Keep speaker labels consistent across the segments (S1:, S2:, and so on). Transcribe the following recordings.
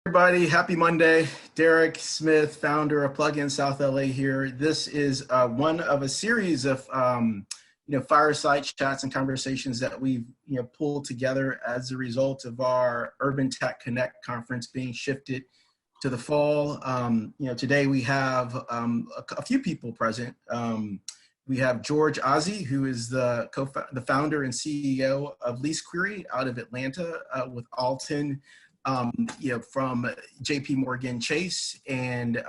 S1: Everybody, happy Monday. Derek Smith, founder of Plugin South LA here. This is one of a series of fireside chats and conversations that we've pulled together as a result of our Urban Tech Connect conference being shifted to the fall. Today we have a few people present. We have George Azih, who is the founder and CEO of LeaseQuery out of Atlanta, with Alton from JP Morgan Chase and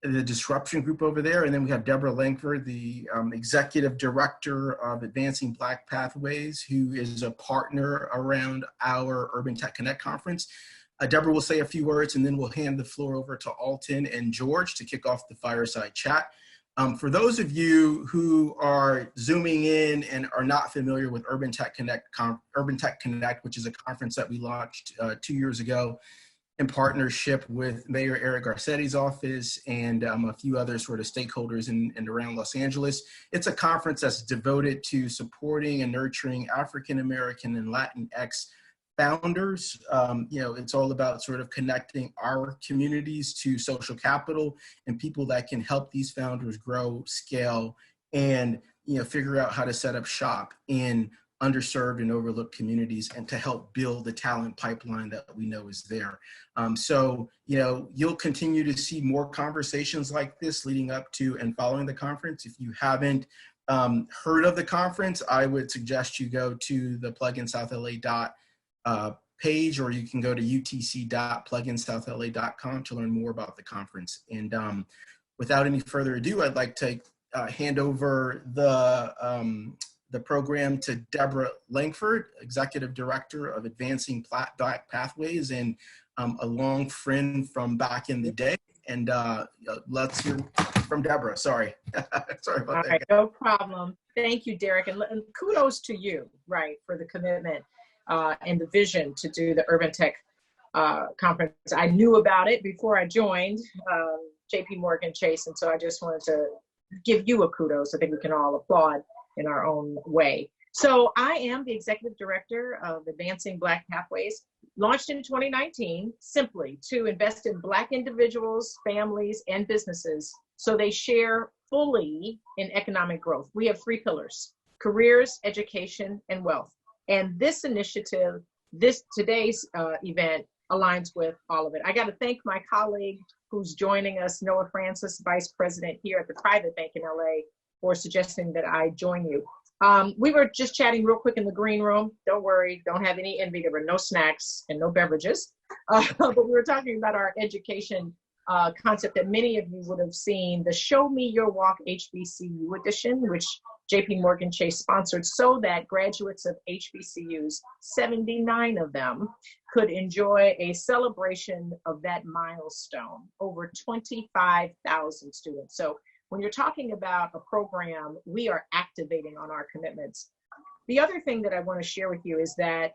S1: the Disruption group over there. And then we have Deborah Langford, the executive director of Advancing Black Pathways, who is a partner around our Urban Tech Connect conference. Deborah will say a few words, and then we'll hand the floor over to Alton and George to kick off the fireside chat. For those of you who are zooming in and are not familiar with Urban Tech Connect, which is a conference that we launched 2 years ago in partnership with Mayor Eric Garcetti's office and a few other sort of stakeholders in and around Los Angeles. It's a conference that's devoted to supporting and nurturing African-American and Latinx founders. It's all about sort of connecting our communities to social capital and people that can help these founders grow, scale, and figure out how to set up shop in underserved and overlooked communities and to help build the talent pipeline that we know is there. You'll continue to see more conversations like this leading up to and following the conference. If you haven't heard of the conference, I would suggest you go to the pluginsouthla.com page, or you can go to utc.pluginsouthla.com to learn more about the conference. And without any further ado, I'd like to hand over the program to Deborah Langford, Executive Director of Advancing Black Pathways and a long friend from back in the day. And let's hear from Deborah. Sorry. Sorry about that.
S2: No problem. Thank you, Derek. And kudos to you, for the commitment and the vision to do the Urban Tech conference. I knew about it before I joined JP Morgan Chase, and so I just wanted to give you a kudos. I think we can all applaud in our own way. So I am the Executive Director of Advancing Black Pathways, launched in 2019 simply to invest in Black individuals, families, and businesses so they share fully in economic growth. We have 3 pillars: careers, education, and wealth. And this initiative, today's event aligns with all of it. I got to thank my colleague who's joining us, Noah Francis, Vice President here at the Private Bank in LA, for suggesting that I join you. We were just chatting real quick in the green room. Don't worry, don't have any envy. There were no snacks and no beverages. But we were talking about our education concept that many of you would have seen, the Show Me Your Walk HBCU edition, which JP Morgan Chase sponsored so that graduates of HBCUs, 79 of them, could enjoy a celebration of that milestone, over 25,000 students. So when you're talking about a program, we are activating on our commitments. The other thing that I want to share with you is that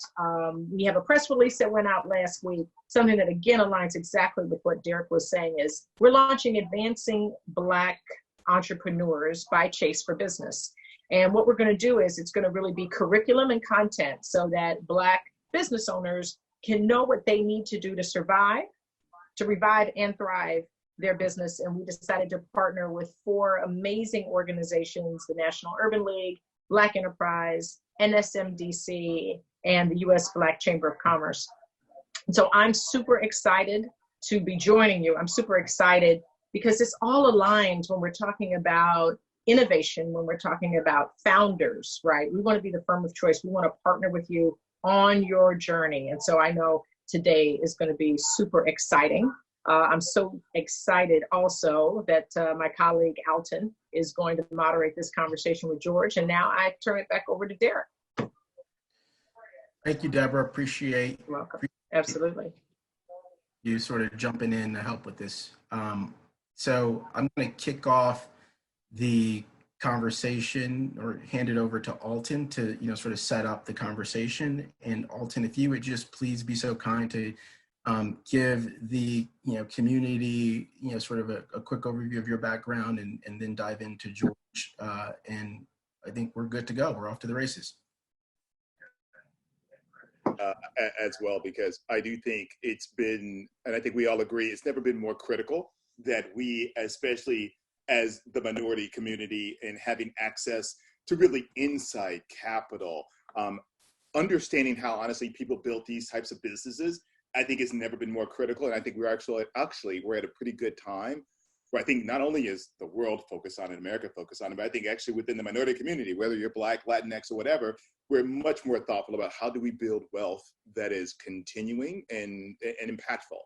S2: we have a press release that went out last week, something that again aligns exactly with what Derek was saying, is we're launching Advancing Black Entrepreneurs by Chase for Business. And what we're going to do is it's going to really be curriculum and content so that Black business owners can know what they need to do to survive, to revive and thrive their business. And we decided to partner with 4 amazing organizations: the National Urban League, Black Enterprise, NSMDC, and the U.S. Black Chamber of Commerce. And so I'm super excited to be joining you. I'm super excited because it's all aligned when we're talking about innovation, when we're talking about founders, right? We want to be the firm of choice. We want to partner with you on your journey. And so I know today is going to be super exciting. I'm so excited also that my colleague Alton is going to moderate this conversation with George. And now I turn it back over to Derek.
S1: Thank you, Deborah. Appreciate.
S2: You're welcome. Absolutely.
S1: You sort of jumping in to help with this. So I'm going to kick off the conversation or hand it over to Alton to sort of set up the conversation. And Alton, if you would just please be so kind to give the community sort of a quick overview of your background and then dive into George, and I think we're good to go. We're off to the races.
S3: as well, because I do think it's been, and I think we all agree, it's never been more critical that we, especially as the minority community, and having access to really inside capital, understanding how honestly people built these types of businesses, I think it's never been more critical. And I think we're actually we're at a pretty good time where I think not only is the world focused on it, America focused on it, but I think actually within the minority community, whether you're Black, Latinx, or whatever, we're much more thoughtful about how do we build wealth that is continuing and impactful.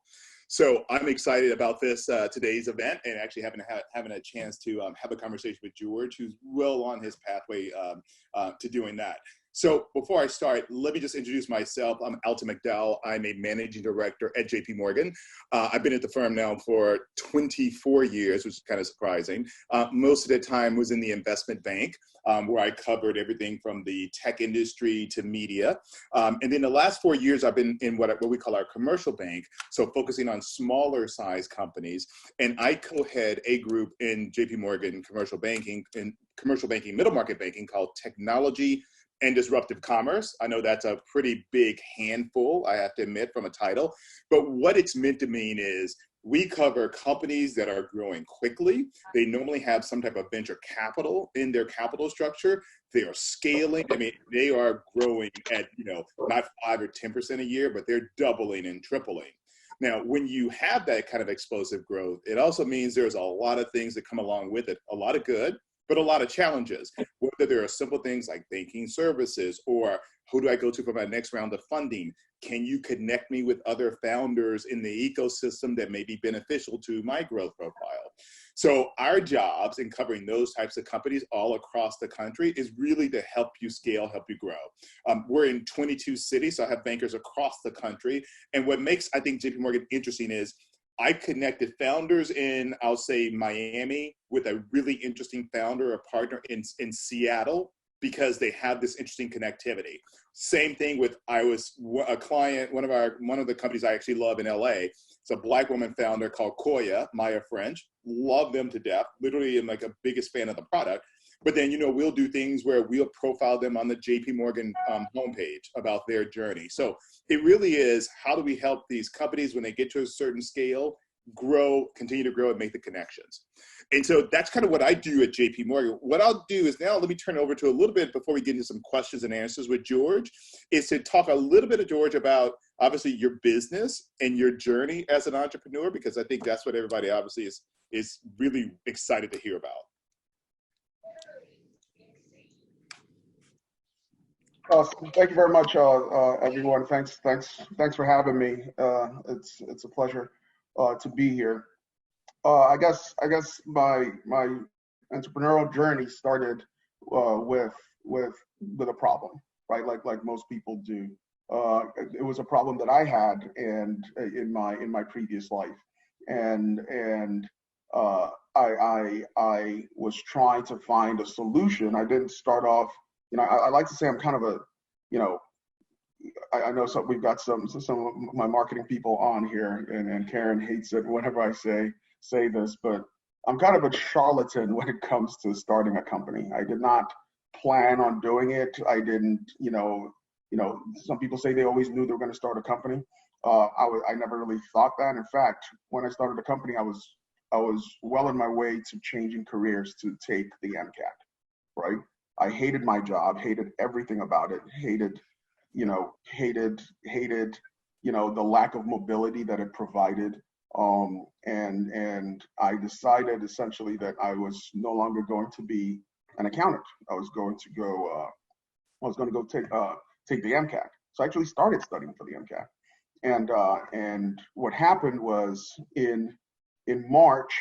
S3: So I'm excited about this today's event, and actually having a chance to have a conversation with George, who's well on his pathway to doing that. So before I start, let me just introduce myself. I'm Alton McDowell. I'm a managing director at JP Morgan. I've been at the firm now for 24 years, which is kind of surprising. Most of the time was in the investment bank, where I covered everything from the tech industry to media. And then the last 4 years, I've been in what we call our commercial bank, so focusing on smaller size companies. And I co-head a group in JP Morgan commercial banking, middle market banking, called Technology and Disruptive Commerce. I know that's a pretty big handful, I have to admit, from a title. But what it's meant to mean is we cover companies that are growing quickly. They normally have some type of venture capital in their capital structure. They are scaling. I mean, they are growing at, not 5 or 10% a year, but they're doubling and tripling. Now, when you have that kind of explosive growth, it also means there's a lot of things that come along with it, a lot of good, but a lot of challenges, whether there are simple things like banking services, or who do I go to for my next round of funding? Can you connect me with other founders in the ecosystem that may be beneficial to my growth profile? So our jobs in covering those types of companies all across the country is really to help you scale, help you grow. We're in 22 cities, so I have bankers across the country. And what makes, I think, JP Morgan interesting is I connected founders in, I'll say, Miami with a really interesting founder or partner in Seattle, because they have this interesting connectivity. Same thing with, I was a client, one of the companies I actually love in LA. It's a Black woman founder called Koya, Maya French. Love them to death. Literally am like a biggest fan of the product. But then, we'll do things where we'll profile them on the JP Morgan homepage about their journey. So it really is, how do we help these companies when they get to a certain scale, grow, continue to grow, and make the connections? And so that's kind of what I do at JP Morgan. What I'll do is now, let me turn it over to a little bit, before we get into some questions and answers with George, is to talk a little bit of George about obviously your business and your journey as an entrepreneur, because I think that's what everybody obviously is really excited to hear about.
S4: Thank you very much, everyone. Thanks for having me. It's a pleasure to be here. I guess my entrepreneurial journey started with a problem, right? Like most people do. It was a problem that I had in my previous life, and I was trying to find a solution. I didn't start off. I like to say I'm kind of a, I know we've got some of my marketing people on here, and Karen hates it whenever I say this, but I'm kind of a charlatan when it comes to starting a company. I did not plan on doing it. I didn't, some people say they always knew they were going to start a company. I never really thought that. In fact, when I started the company, I was well on my way to changing careers to take the MCAT, right? I hated my job, hated everything about it, hated the lack of mobility that it provided. And I decided essentially that I was no longer going to be an accountant. I was going to go take the MCAT. So I actually started studying for the MCAT. And what happened was in March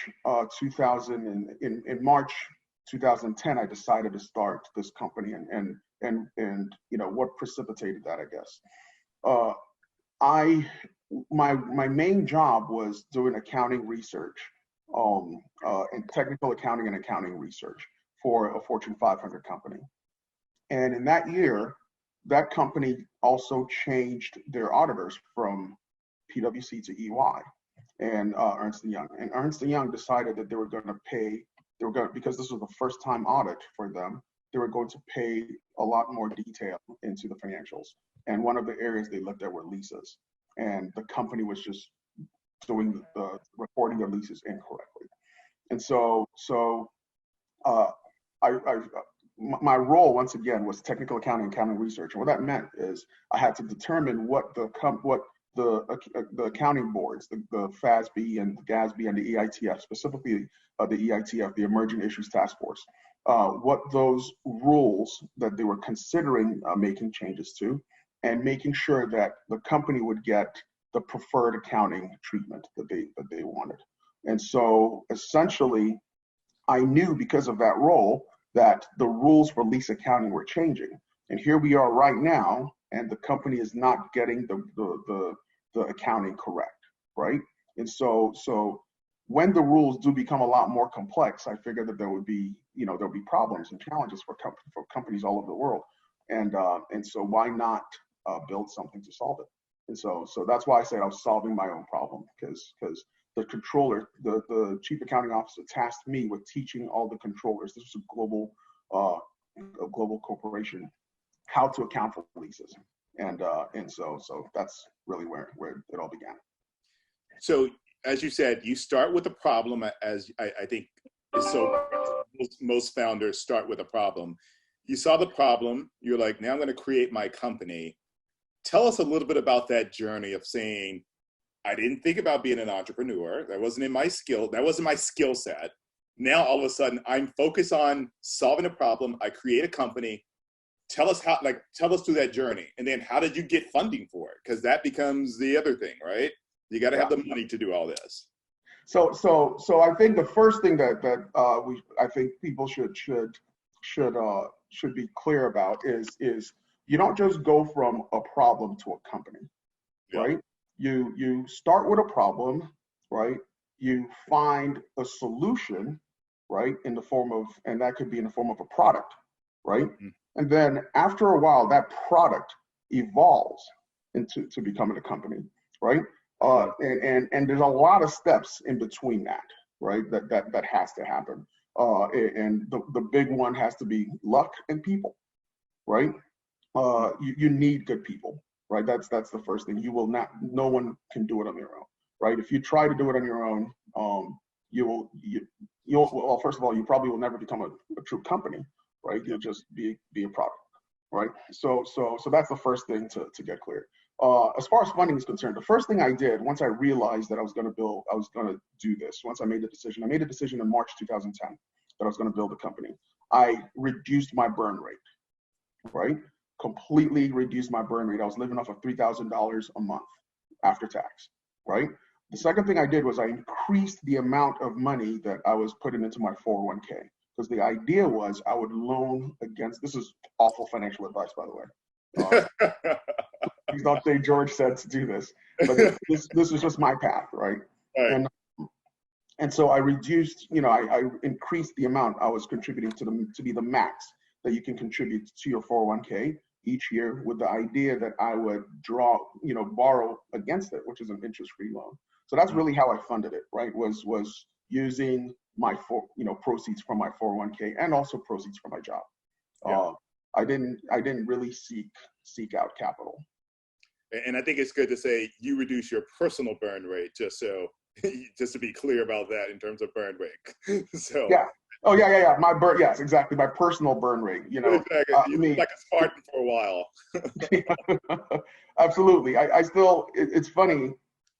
S4: 2010, I decided to start this company, and what precipitated that, I guess. My main job was doing accounting research, and technical accounting and accounting research for a Fortune 500 company. And in that year, that company also changed their auditors from PwC to EY and Ernst & Young. And Ernst & Young decided that they were going to pay, because this was the first time audit for them, they were going to pay a lot more detail into the financials. And one of the areas they looked at were leases. And the company was just doing the reporting of leases incorrectly. And so my role, once again, was technical accounting research. And what that meant is I had to determine what the accounting boards, the FASB and the GASB and the EITF, specifically the EITF, the Emerging Issues Task Force, what those rules that they were considering making changes to, and making sure that the company would get the preferred accounting treatment that they wanted. And so essentially, I knew because of that role that the rules for lease accounting were changing. And here we are right now, and the company is not getting the accounting correct, right? And so when the rules do become a lot more complex, I figured that there'll be problems and challenges for companies all over the world. And so why not build something to solve it? And so that's why I said I was solving my own problem, because the controller, the chief accounting officer, tasked me with teaching all the controllers. This was a global corporation, how to account for leases, and so that's really where it all began.
S3: So, as you said, you start with a problem, as I think is so. Most founders start with a problem. You saw the problem. You're like, now I'm going to create my company. Tell us a little bit about that journey of saying, I didn't think about being an entrepreneur. That wasn't in my skill. That wasn't my skill set. Now, all of a sudden, I'm focused on solving a problem. I create a company. Tell us through that journey. And then how did you get funding for it? Because that becomes the other thing, right? You got to have the money to do all this.
S4: So I think the first thing that I think people should be clear about is you don't just go from a problem to a company, right? You start with a problem, right? You find a solution, right, in the form of, and that could be in the form of a product, right? Mm-hmm. And then after a while, that product evolves into becoming a company, right? And there's a lot of steps in between that, right? That has to happen. And the big one has to be luck and people, right? You need good people, right? That's the first thing. No one can do it on their own, right? If you try to do it on your own, well, first of all, you probably will never become a true company, right? You'll just be a product, right? So that's the first thing to get clear. As far as funding is concerned, the first thing I did once I realized that I was going to do this, once I made the decision in March 2010 that I was going to build a company. I reduced my burn rate, right? Completely reduced my burn rate. I was living off of $3,000 a month after tax, right? The second thing I did was I increased the amount of money that I was putting into my 401k, because the idea was I would loan against, this is awful financial advice, by the way. Please don't say George said to do this, but this is just my path, right? And so I reduced, I increased the amount I was contributing to be the max that you can contribute to your 401k each year, with the idea that I would borrow against it, which is an interest-free loan. So that's really how I funded it, right? Was using my proceeds from my 401k and also proceeds from my job. Yeah. I didn't really seek out capital.
S3: And I think it's good to say you reduce your personal burn rate, just to be clear about that in terms of burn rate. So
S4: yeah. Oh yeah. My burn, yes, exactly. My personal burn rate.
S3: Exactly. You look like a Spartan for a while.
S4: Absolutely. I still. It's funny.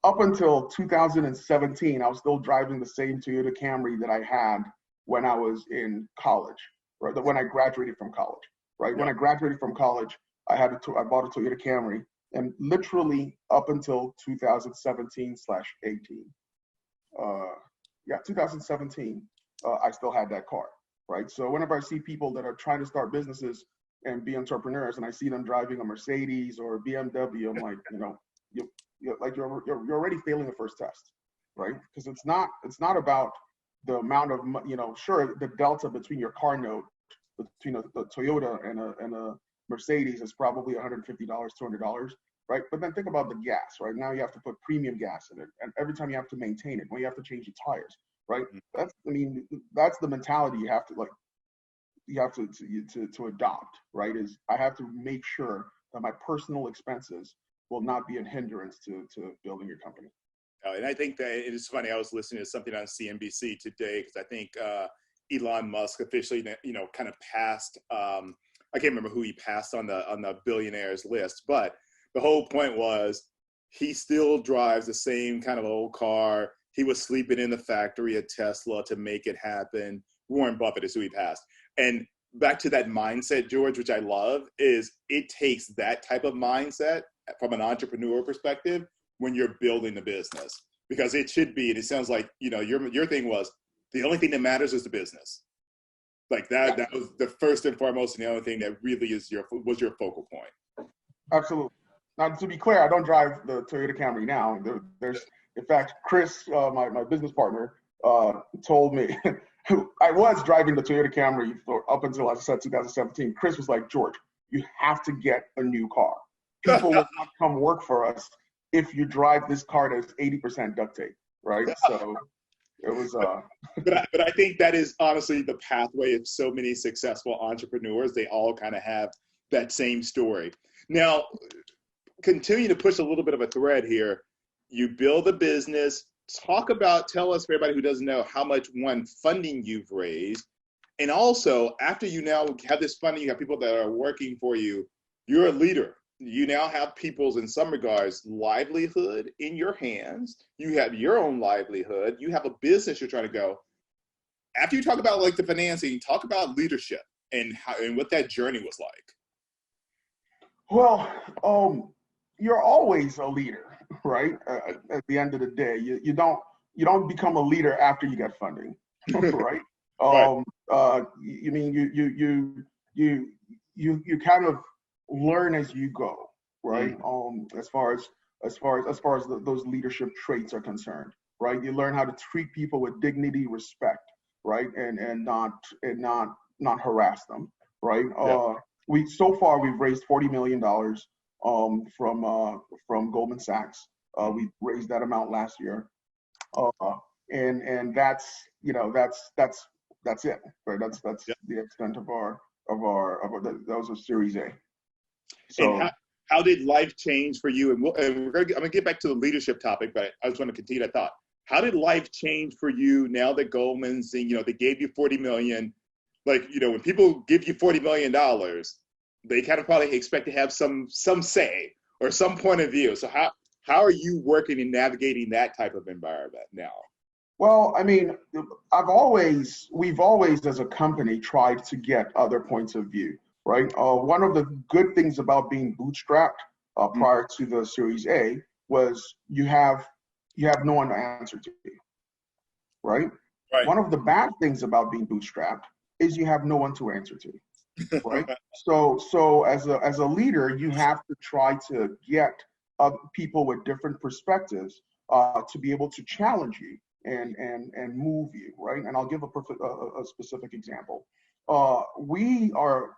S4: Up until 2017, I was still driving the same Toyota Camry that I had when I was in college, right? When I graduated from college, right? Yeah. When I graduated from college, I bought a Toyota Camry, and literally up until 2017/18, 2017, I still had that car, right? So whenever I see people that are trying to start businesses and be entrepreneurs, and I see them driving a Mercedes or a BMW, I'm like, you're already failing the first test, right? Because it's not about the amount of, sure, the delta between your car note between a Toyota and a Mercedes is probably $150, $200, right? But then think about the gas, right? Now you have to put premium gas in it, and every time you have to maintain it, when you have to change the tires, right? That's the mentality you have to adopt, right? Is I have to make sure that my personal expenses will not be a hindrance to building your company.
S3: And I think that it is funny. I was listening to something on CNBC today because I think Elon Musk officially, kind of passed. I can't remember who he passed on the billionaires list, but the whole point was he still drives the same kind of old car. He was sleeping in the factory at Tesla to make it happen. Warren Buffett is who he passed. And back to that mindset, George, which I love, is it takes that type of mindset from an entrepreneur perspective when you're building the business, because it should be, and it sounds like, your thing was the only thing that matters is the business. Like that was the first and foremost, and the only thing that really was your focal point.
S4: Absolutely. Now, to be clear, I don't drive the Toyota Camry now. There's, in fact, Chris, my business partner, told me I was driving the Toyota Camry up until, I said, 2017. Chris was like, George, you have to get a new car. People will not come work for us if you drive this car that's 80% duct tape, right? So it was.
S3: But I think that is honestly the pathway of so many successful entrepreneurs. They all kind of have that same story. Now, continue to push a little bit of a thread here. You build a business. Tell us, for everybody who doesn't know, how much funding you've raised. And also, after you now have this funding, you have people that are working for you. You're a leader. You now have people's, in some regards, livelihood in your hands. You have your own livelihood. You have a business you're trying to go. After you talk about like the financing, talk about leadership and what that journey was like.
S4: Well, you're always a leader, right? At the end of the day, you don't become a leader after you get funding, right?
S3: Right.
S4: You kind of learn as you go, right? As far as those leadership traits are concerned, right? You learn how to treat people with dignity, respect, right? And not harass them, right?
S3: Yeah.
S4: We've raised $40 million from Goldman Sachs. We raised that amount last year, and that's it, right? That's the extent of our that was a Series A. So,
S3: and how did life change for you? I'm gonna get back to the leadership topic, but I just want to continue that thought. How did life change for you now that Goldman's, they gave you $40 million? Like, when people give you $40 million, they kind of probably expect to have some say or some point of view. So how are you working and navigating that type of environment now?
S4: Well, I mean, we've always as a company tried to get other points of view, right? One of the good things about being bootstrapped prior to the Series A was you have no one to answer to, right?
S3: Right.
S4: One of the bad things about being bootstrapped is you have no one to answer to, right? So as a leader, you have to try to get people with different perspectives to be able to challenge you and move you, right? And I'll give a specific example. We are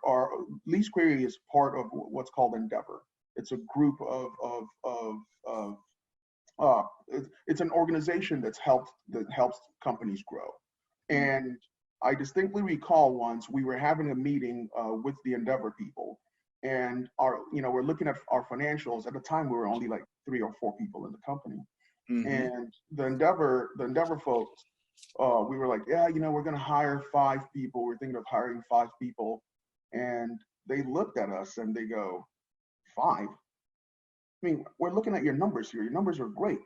S4: LeaseQuery is part of what's called Endeavor. It's a group it's an organization that helps companies grow. And I distinctly recall once we were having a meeting with the Endeavor people, and we're looking at our financials. At the time, we were only like 3 or 4 people in the company. Mm-hmm. And the Endeavor folks, we were like, we're going to hire 5 people. We're thinking of hiring 5 people. And they looked at us and they go, 5? I mean, we're looking at your numbers here. Your numbers are great.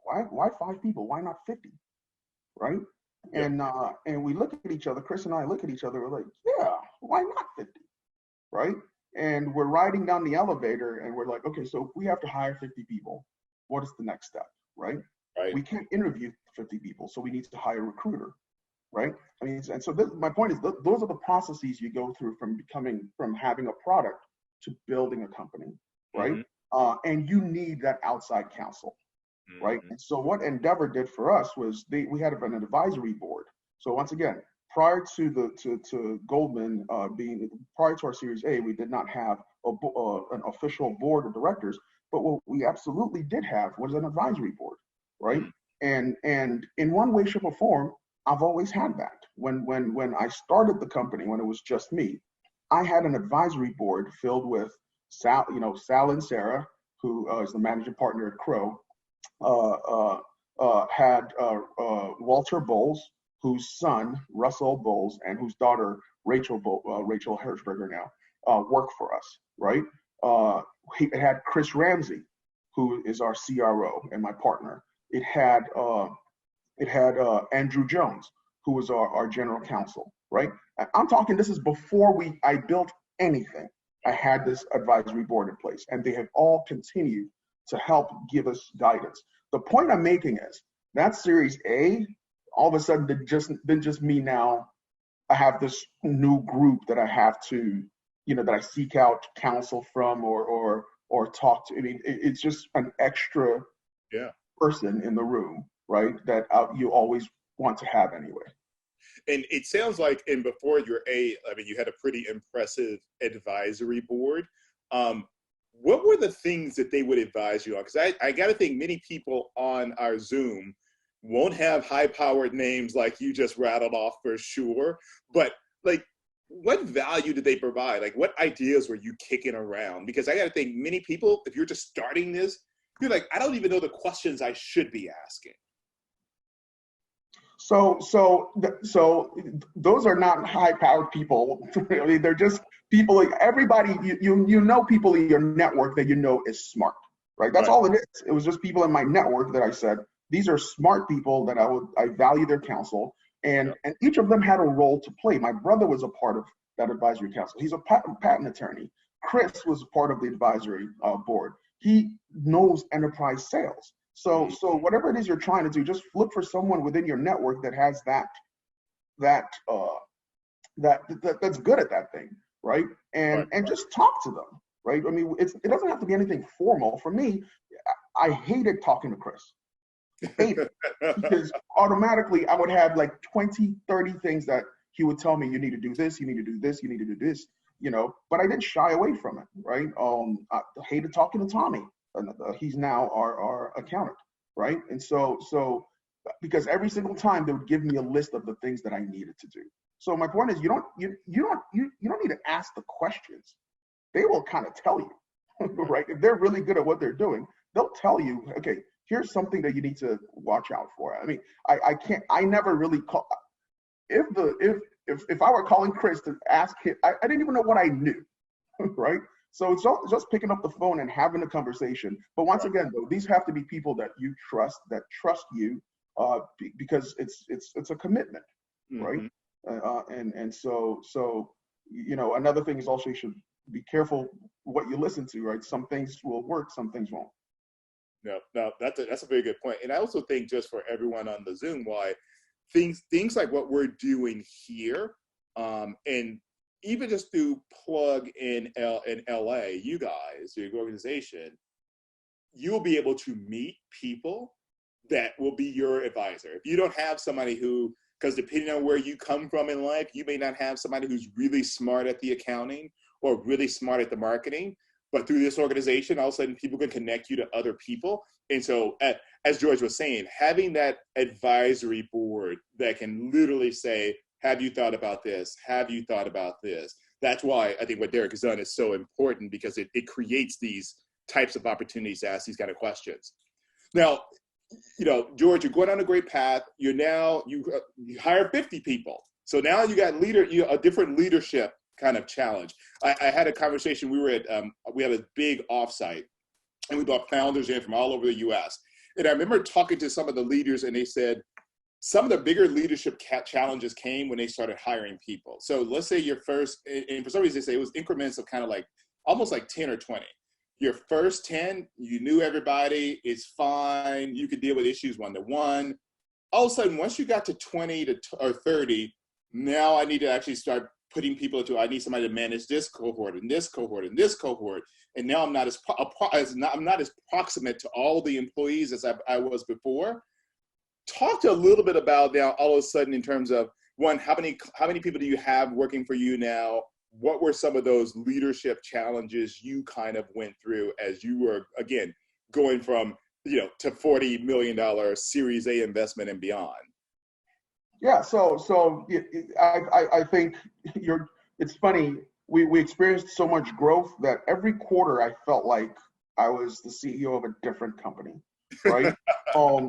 S4: Why 5 people? Why not 50? Right? Yeah. And we look at each other. Chris and I look at each other. We're like, yeah, why not 50? Right? And we're riding down the elevator and we're like, okay, so if we have to hire 50 people, what is the next step? Right? We can't interview 50 people, so we need to hire a recruiter, right? I mean, and so my point is, those are the processes you go through from having a product to building a company, right? Mm-hmm. And you need that outside counsel, mm-hmm. right? And so what Endeavor did for us was we had an advisory board. So once again, prior to Goldman prior to our Series A, we did not have an official board of directors, but what we absolutely did have was an advisory board, right? Mm-hmm. And in one way, shape, or form, I've always had that. When I started the company, when it was just me, I had an advisory board filled with Sal and Sarah, who is the managing partner at Crow, had Walter Bowles, whose son Russell Bowles and whose daughter Rachel Hershberger now work for us, right? It had Chris Ramsey, who is our CRO and my partner. It had Andrew Jones, who was our general counsel, right? I'm talking, this is before I built anything. I had this advisory board in place, and they have all continued to help give us guidance. The point I'm making is that Series A, all of a sudden, didn't just me now. I have this new group that I have to, that I seek out counsel from or talk to. I mean, it's just an extra person in the room, right? That you always want to have anyway.
S3: And it sounds like, and before your you had a pretty impressive advisory board. What were the things that they would advise you on? Because I got to think many people on our Zoom won't have high-powered names like you just rattled off for sure. But like, what value did they provide? Like, what ideas were you kicking around? Because I got to think many people, if you're just starting this, you're like, I don't even know the questions I should be asking.
S4: So those are not high-powered people. I mean, they're just people. Like everybody, you know, people in your network that you know is smart, right? That's all it is. It was just people in my network that I said these are smart people that I value their counsel, and each of them had a role to play. My brother was a part of that advisory council. He's a patent attorney. Chris was part of the advisory board. He knows enterprise sales. So whatever it is you're trying to do, just look for someone within your network that has that's good at that thing, right? And just talk to them, right? I mean, it doesn't have to be anything formal. For me, I hated talking to Chris. Hated because automatically I would have like 20, 30 things that he would tell me, you need to do this, you need to do this, you need to do this, but I didn't shy away from it, right? I hated talking to Tommy. He's now our accountant, right? And so because every single time they would give me a list of the things that I needed to do. So my point is, you don't need to ask the questions. They will kind of tell you, right? If they're really good at what they're doing, they'll tell you, okay, here's something that you need to watch out for. I mean, I never really call. If I were calling Chris to ask him, I didn't even know what I knew, right? So it's just picking up the phone and having a conversation. But once again, though, these have to be people that you trust, that trust you, because it's a commitment, right? And so another thing is also you should be careful what you listen to, right? Some things will work, some things won't.
S3: No, that's a very good point. And I also think, just for everyone on the Zoom, why things like what we're doing here, and even just to plug in LA, you guys, your organization, you'll be able to meet people that will be your advisor. If you don't have somebody because depending on where you come from in life, you may not have somebody who's really smart at the accounting or really smart at the marketing, but through this organization, all of a sudden people can connect you to other people. And so, as George was saying, having that advisory board that can literally say, have you thought about this? Have you thought about this? That's why I think what Derek has done is so important, because it creates these types of opportunities to ask these kind of questions. Now, George, you're going on a great path. You hire 50 people. So now you got a different leadership kind of challenge. I had a conversation. We had a big offsite, and we brought founders in from all over the US. And I remember talking to some of the leaders, and they said, some of the bigger leadership challenges came when they started hiring people. So let's say your first, and for some reason they say it was increments of kind of like, almost like 10 or 20. Your first 10, you knew everybody, it's fine, you could deal with issues one-to-one. All of a sudden, once you got to 20 or 30, now I need to actually start putting people I need somebody to manage this cohort and this cohort and this cohort. And now I'm not as proximate to all the employees as I was before. Talk to a little bit about now, all of a sudden, in terms of, one, how many people do you have working for you now? What were some of those leadership challenges you kind of went through as you were, again, going from, to $40 million Series A investment and beyond?
S4: Yeah, so I think it's funny. we experienced so much growth that every quarter I felt like I was the CEO of a different company, right?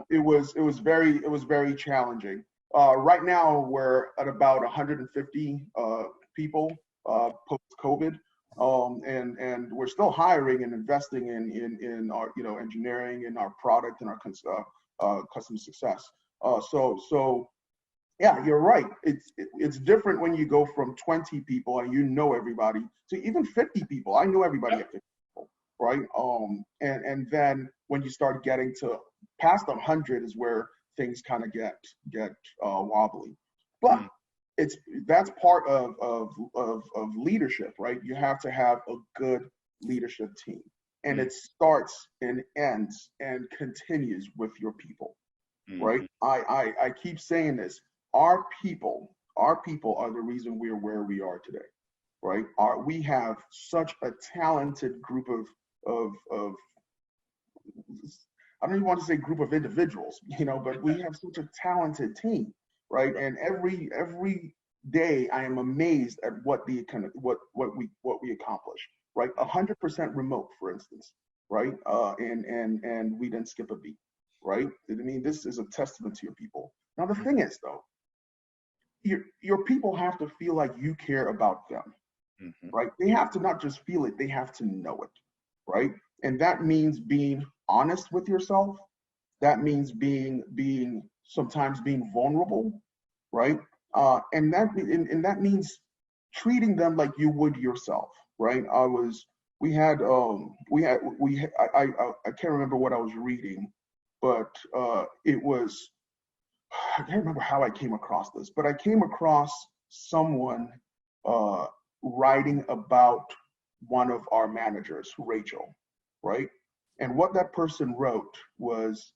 S4: It was very challenging. Right now we're at about 150 people post COVID, and we're still hiring and investing in our engineering, in our product, and our customer success. So yeah, you're right. It's different when you go from 20 people and you know everybody to even 50 people. I know everybody at 50 people, right? And then when you start getting to past 100 is where things kind of get wobbly. But that's part of leadership, right? You have to have a good leadership team, and it starts and ends and continues with your people, right? I keep saying this. Our people are the reason we're where we are today, right? We have such a talented group of I don't even want to say group of individuals, but we have such a talented team, right? And every day I am amazed at what we accomplish, right? 100% remote, for instance, right? And we didn't skip a beat, right? I mean, this is a testament to your people. Now the thing is, though, your people have to feel like you care about them, right? They have to not just feel it, they have to know it, right? And that means being honest with yourself. That means sometimes being vulnerable, right? And that means treating them like you would yourself, right? I can't remember what I was reading, but I can't remember how I came across this, but I came across someone writing about one of our managers, Rachel, right? And what that person wrote was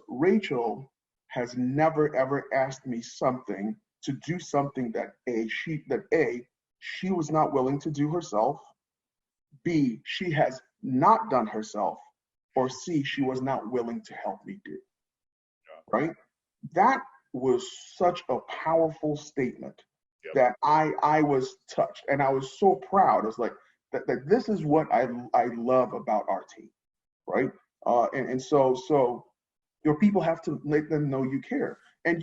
S4: Rachel has never ever asked me to do something that she was not willing to do herself, B, she has not done herself, or C, she was not willing to help me do, right? That was such a powerful statement that I was touched, and I was so proud. I was like, that this is what I love about our team, right? And so your people have to let them know you care. And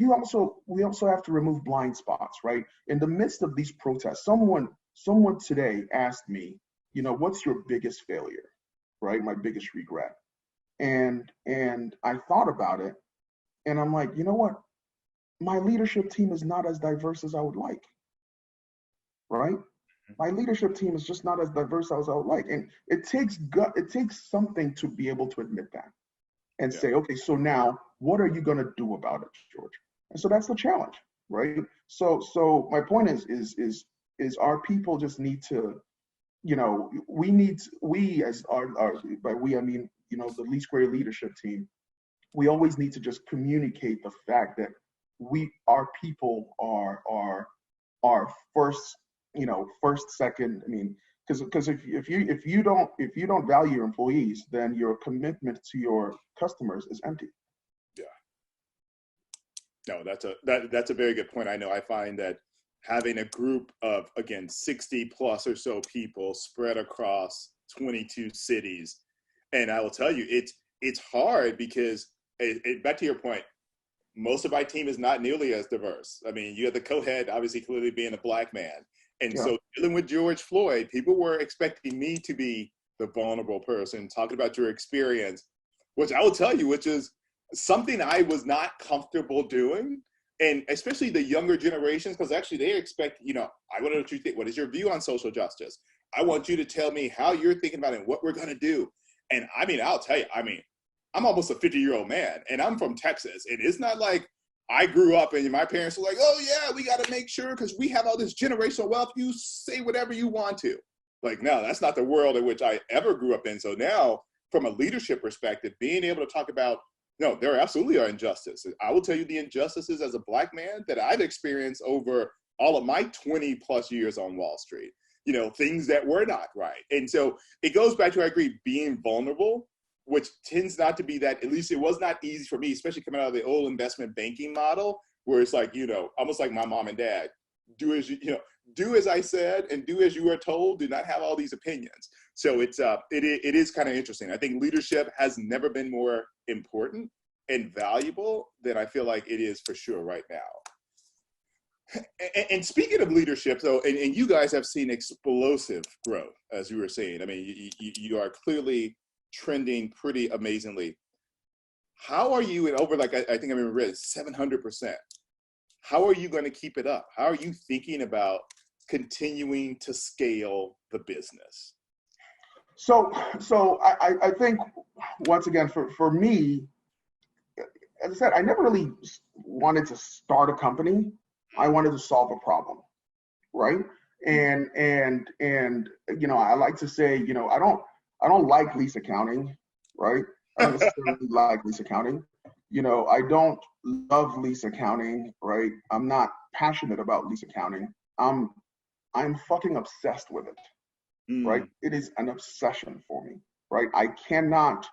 S4: we also have to remove blind spots, right? In the midst of these protests, someone today asked me, what's your biggest failure, right? My biggest regret. And I thought about it, and I'm like, you know what? My leadership team is not as diverse as I would like, right? My leadership team is just not as diverse as I would like. And it takes something to be able to admit that and say, okay, so now what are you going to do about it, George? And so that's the challenge, right? So my point is our people just need to, we as by we, I mean, the LeaseQuery leadership team, we always need to just communicate the fact that our people are first, second. I mean, because if you don't value your employees, then your commitment to your customers is empty.
S3: Yeah. No, that's a very good point. I know I find that having a group of, again, 60 plus or so people spread across 22 cities, and I will tell you, it's hard because back to your point, most of my team is not nearly as diverse. I mean, you have the co-head, obviously clearly being a Black man. And so dealing with George Floyd, people were expecting me to be the vulnerable person, talking about your experience, which I will tell you, which is something I was not comfortable doing. And especially the younger generations, because actually they expect, I want to know what you think. What is your view on social justice? I want you to tell me how you're thinking about it and what we're going to do. And I mean, I'll tell you, I'm almost a 50-year-old man, and I'm from Texas. And it's not like I grew up and my parents were like, oh yeah, we got to make sure because we have all this generational wealth. You say whatever you want to. Like, no, that's not the world in which I ever grew up in. So now, from a leadership perspective, being able to talk about, no, there absolutely are injustices. I will tell you the injustices as a Black man that I've experienced over all of my 20 plus years on Wall Street, things that were not right. And so it goes back to, I agree, being vulnerable, which tends not to be that, at least it was not easy for me, especially coming out of the old investment banking model, where it's like, almost like my mom and dad, do as do as I said and do as you are told. Do not have all these opinions. So it is kind of interesting. I think leadership has never been more important and valuable than I feel like it is for sure right now. And speaking of leadership, though, and you guys have seen explosive growth, as you were saying. I mean, you are clearly trending pretty amazingly. How are you, and over like I think I remember read 700%. How are you going to keep it up? How are you thinking about continuing to scale the business?
S4: So I think, once again, for me, as I said, I never really wanted to start a company. I wanted to solve a problem, right? And I like to say, I don't like lease accounting, right? I don't necessarily like lease accounting. I don't love lease accounting, right? I'm not passionate about lease accounting. I'm fucking obsessed with it, right? It is an obsession for me, right? I cannot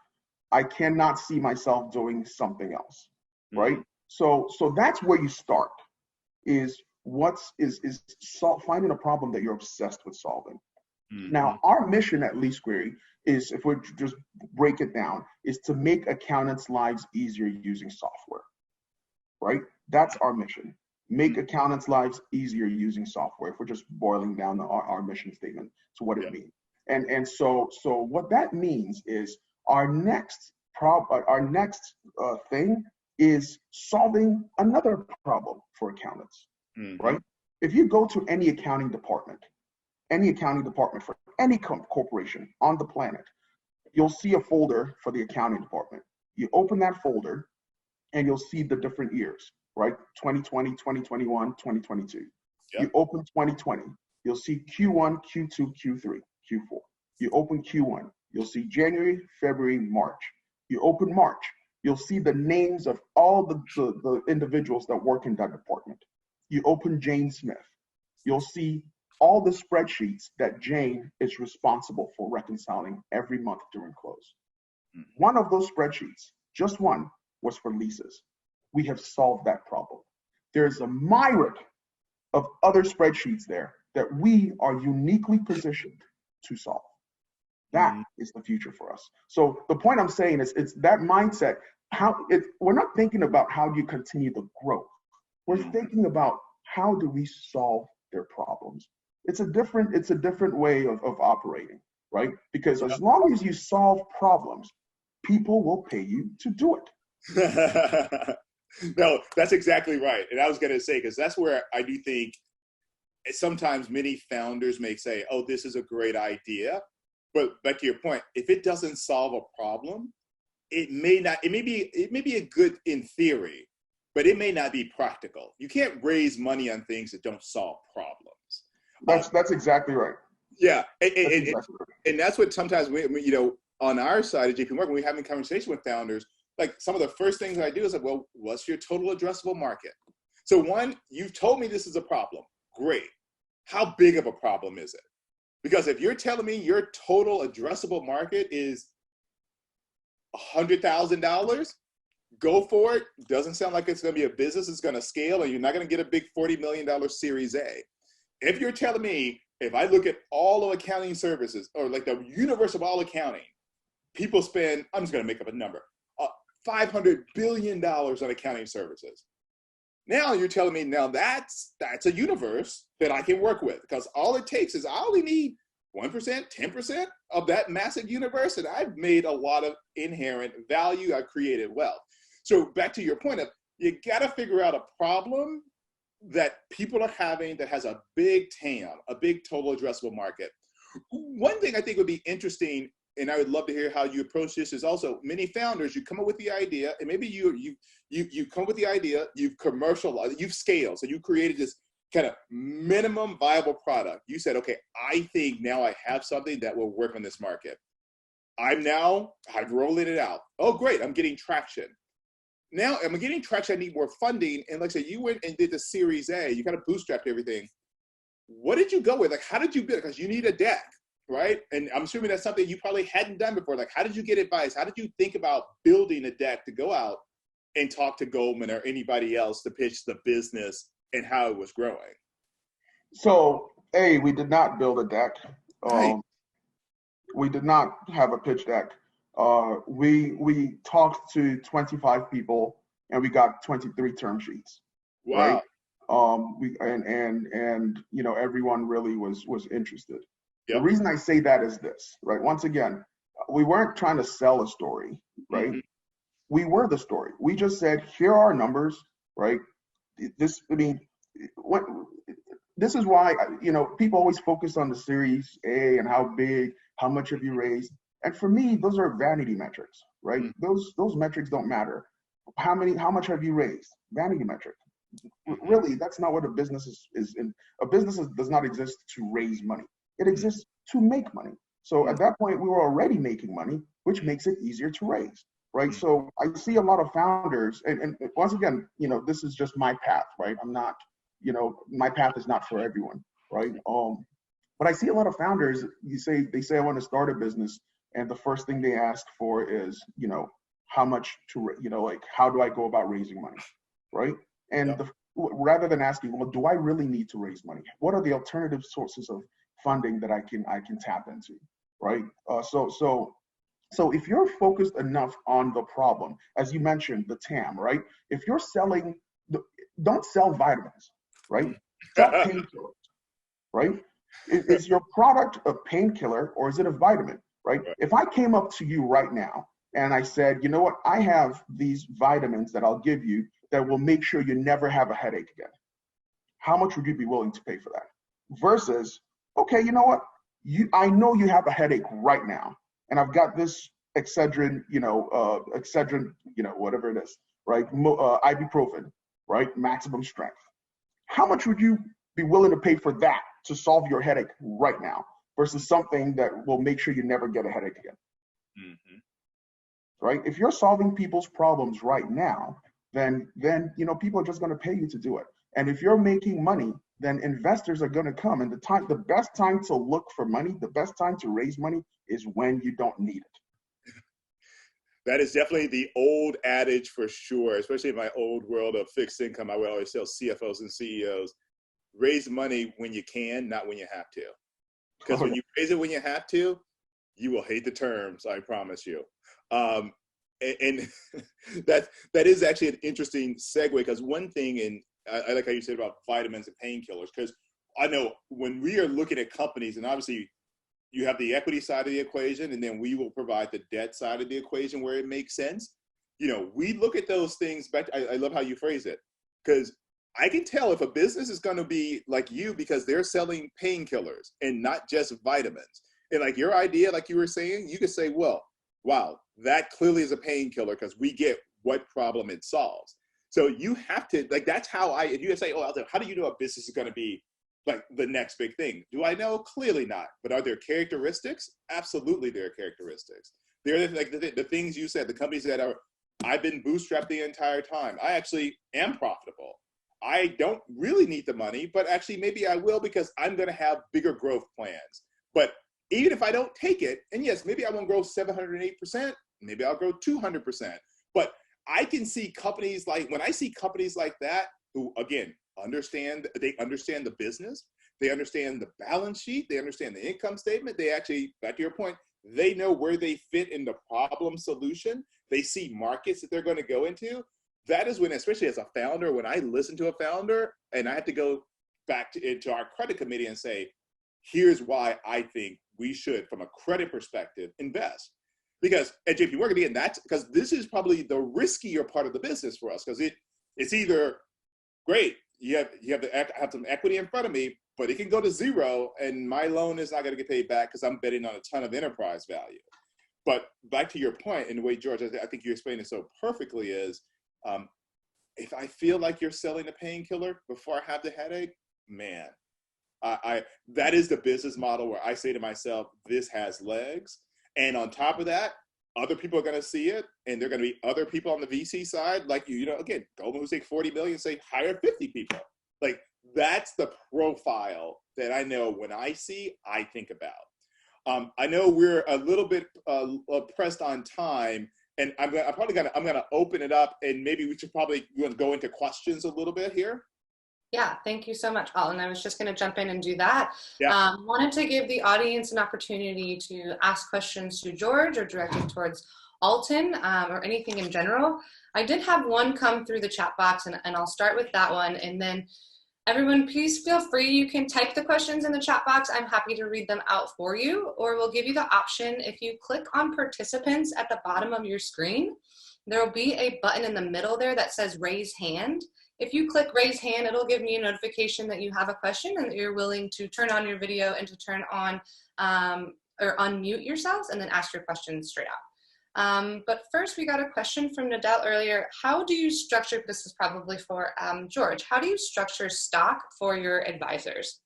S4: see myself doing something else, right? So that's where you start, is finding a problem that you're obsessed with solving. Now, our mission at LeaseQuery is, if we just break it down, is to make accountants' lives easier using software, right? That's our mission. Make accountants' lives easier using software, if we're just boiling down our mission statement to what it means. And so what that means is our next thing is solving another problem for accountants, right? If you go to any accounting department for any corporation on the planet, you'll see a folder for the accounting department. You open that folder and you'll see the different years, right? 2020, 2021, 2022. Yep. You open 2020, you'll see Q1, Q2, Q3, Q4. You open Q1, you'll see January, February, March. You open March, you'll see the names of all the individuals that work in that department. You open Jane Smith, you'll see all the spreadsheets that Jane is responsible for reconciling every month during close. One of those spreadsheets, just one, was for leases. We have solved that problem. There's a myriad of other spreadsheets there that we are uniquely positioned to solve. That is the future for us. So the point I'm saying is, it's that mindset. We're not thinking about how do you continue the growth. We're thinking about how do we solve their problems. It's a different way of operating, right? Because as long as you solve problems, people will pay you to do it.
S3: No, that's exactly right. And I was going to say, because that's where I do think sometimes many founders may say, oh, this is a great idea. But back to your point, if it doesn't solve a problem, it may be a good in theory, but it may not be practical. You can't raise money on things that don't solve problems.
S4: That's exactly right.
S3: Yeah. And that's what sometimes we on our side of JP Morgan, when we're having conversation with founders, like some of the first things I do is like, well, what's your total addressable market? So one, you've told me this is a problem. Great. How big of a problem is it? Because if you're telling me your total addressable market is $100,000, go for it. Doesn't sound like it's going to be a business. It's going to scale, and you're not going to get a big $40 million Series A. If you're telling me, if I look at all of accounting services, or like the universe of all accounting, people spend, I'm just going to make up a number, $500 billion on accounting services. Now you're telling me, now that's a universe that I can work with, because all it takes is I only need 1%, 10% of that massive universe, and I've made a lot of inherent value. I've created wealth. So back to your point of, you got to figure out a problem that people are having that has a big TAM, a big total addressable market. One thing I think would be interesting, and I would love to hear how you approach this, is also many founders, you come up with the idea, and maybe you come up with the idea, you've commercialized, you've scaled, so you created this kind of minimum viable product. You said, okay, I think now I have something that will work on this market. I'm rolling it out. Oh, great, I'm getting traction. Now I'm getting traction, I need more funding. And like I said, you went and did the Series A, you kind of bootstrapped everything. What did you go with? Like, how did you build it? Because you need a deck, right? And I'm assuming that's something you probably hadn't done before. Like, how did you get advice? How did you think about building a deck to go out and talk to Goldman or anybody else to pitch the business and how it was growing?
S4: So, we did not build a deck.
S3: Right.
S4: We did not have a pitch deck. We talked to 25 people and we got 23 term sheets, right?
S3: Wow.
S4: We and everyone really was interested. The
S3: Yep.
S4: reason I say that is this, right? Once again, we weren't trying to sell a story, right?
S3: Mm-hmm.
S4: We were the story. We just said, here are our numbers, right? What this is why people always focus on the Series A and how big, how much have you raised, and for me, those are vanity metrics, right?
S3: Mm-hmm.
S4: Those metrics don't matter. How much have you raised? Vanity metric. Really, that's not what a business is in. A business does not exist to raise money. It exists to make money. So at that point, we were already making money, which makes it easier to raise, right? So I see a lot of founders, and once again, this is just my path, right? I'm not, my path is not for everyone, right? But I see a lot of founders. They say I want to start a business, and the first thing they ask for is, how much to, like how do I go about raising money, right? And
S3: Yep.
S4: Rather than asking, well, do I really need to raise money? What are the alternative sources of funding that I can tap into, right? So if you're focused enough on the problem, as you mentioned, the TAM, right? If you're selling, don't sell vitamins, right? Sell painkillers, right? Is your product a painkiller or is it a vitamin, right?
S3: Right.
S4: If I came up to you right now and I said, you know what, I have these vitamins that I'll give you that will make sure you never have a headache again, how much would you be willing to pay for that? Versus, okay, you know what, I know you have a headache right now, and I've got this Excedrin, whatever it is, right? Ibuprofen, right? Maximum strength. How much would you be willing to pay for that to solve your headache right now versus something that will make sure you never get a headache again?
S3: Mm-hmm.
S4: Right? If you're solving people's problems right now, then people are just going to pay you to do it. And if you're making money, then investors are going to come. And the best time to look for money, the best time to raise money is when you don't need it.
S3: That is definitely the old adage for sure, especially in my old world of fixed income. I would always tell CFOs and CEOs, raise money when you can, not when you have to. Because when you raise it when you have to, you will hate the terms, I promise you. And that is actually an interesting segue, because one thing, and I like how you said about vitamins and painkillers, because I know when we are looking at companies, and obviously you have the equity side of the equation, and then we will provide the debt side of the equation where it makes sense. We look at those things back. I love how you phrase it, because I can tell if a business is going to be like you because they're selling painkillers and not just vitamins. And like your idea, like you were saying, you could say, well, wow, that clearly is a painkiller because we get what problem it solves. So you have to, like, that's how if you say, oh, how do you know a business is going to be like the next big thing? Do I know? Clearly not. But are there characteristics? Absolutely, there are characteristics. There are like the things you said, the companies that I've been bootstrapped the entire time. I actually am profitable. I don't really need the money, but actually maybe I will because I'm going to have bigger growth plans. But even if I don't take it, and yes, maybe I won't grow 708%, maybe I'll grow 200%. But I can see companies when I see companies like that who, again, they understand the business, they understand the balance sheet, they understand the income statement, they actually, back to your point, they know where they fit in the problem solution, they see markets that they're going to go into. That is when, especially as a founder, when I listen to a founder and I have to go back into our credit committee and say, here's why I think we should, from a credit perspective, invest. Because at JP Morgan, again, that's because this is probably the riskier part of the business for us, because it's either great, you have to have some equity in front of me, but it can go to zero and my loan is not going to get paid back because I'm betting on a ton of enterprise value. But back to your point, and the way, George, I think you explained it so perfectly is, if I feel like you're selling a painkiller before I have the headache, man, that is the business model where I say to myself, this has legs. And on top of that, other people are going to see it, and there are going to be other people on the VC side, like again, Goldman who's take 40 million, say hire 50 people. Like, that's the profile that I know when I think about. I know we're a little bit pressed on time, and I'm gonna open it up, and maybe we should probably go into questions a little bit here.
S5: Yeah, thank you so much, Alton. I was just going to jump in and do that.
S3: Yeah.
S5: Wanted to give the audience an opportunity to ask questions to George or directed towards Alton, or anything in general. I did have one come through the chat box, and I'll start with that one. And then everyone, please feel free. You can type the questions in the chat box. I'm happy to read them out for you, or we'll give you the option. If you click on participants at the bottom of your screen, there will be a button in the middle there that says raise hand. If you click raise hand, it'll give me a notification that you have a question and that you're willing to turn on your video and to turn on or unmute yourselves and then ask your questions straight out. But first, we got a question from Nadal earlier. How do you structure, this is probably for George, how do you structure stock for your advisors?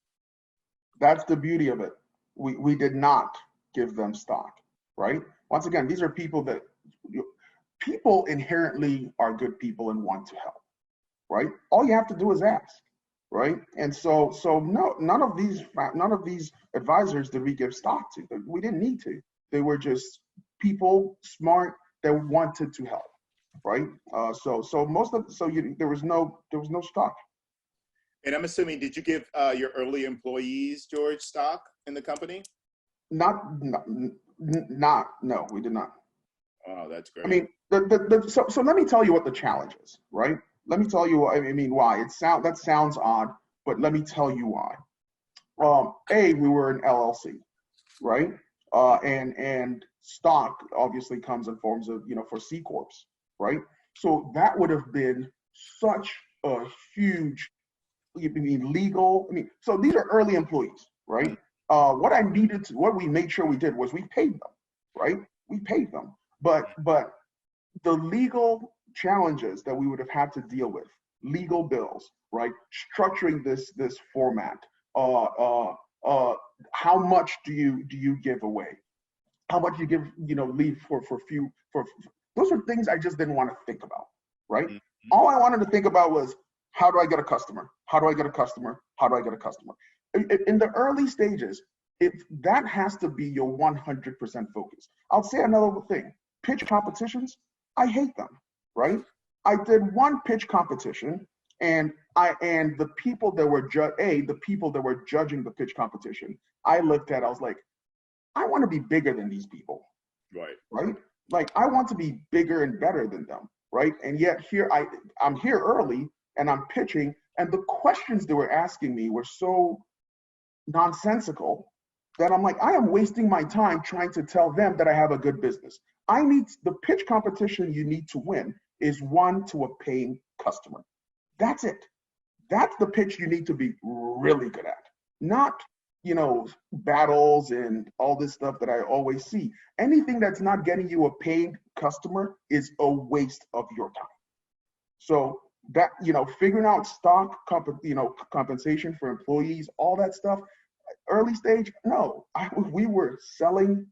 S4: That's the beauty of it. We did not give them stock, right? Once again, these are people that, people inherently are good people and want to help, right? All you have to do is ask, right? And so no, none of these advisors did we give stock to. We didn't need to. They were just people smart that wanted to help, right? There was no stock.
S3: And I'm assuming, did you give your early employees, George, stock in the company?
S4: No, we did not.
S3: Oh, that's great.
S4: I mean, so let me tell you what the challenge is, right? Let me tell you, why. That sounds odd, but let me tell you why. We were an LLC, right? And stock obviously comes in forms of, for C Corps, right? So that would have been such a huge, legal, so these are early employees, right? What we made sure we did was we paid them, right? We paid them. But the legal challenges that we would have had to deal with, legal bills, right? Structuring this format, how much do you give away? How much you give, leave for those are things I just didn't want to think about, right? Mm-hmm. All I wanted to think about was, how do I get a customer? How do I get a customer? How do I get a customer? In the early stages, that has to be your 100% focus. I'll say another thing. Pitch competitions, I hate them, right? I did one pitch competition, and the people that were judging the pitch competition, I looked at, I was like, I want to be bigger than these people, right? Like, I want to be bigger and better than them, right? And yet I'm here early and I'm pitching, and the questions they were asking me were so nonsensical that I'm like, I am wasting my time trying to tell them that I have a good business. The pitch competition you need to win is one to a paying customer. That's it. That's the pitch you need to be really good at. Not, battles and all this stuff that I always see. Anything that's not getting you a paying customer is a waste of your time. So that, figuring out stock, compensation for employees, all that stuff, early stage, no. We were selling,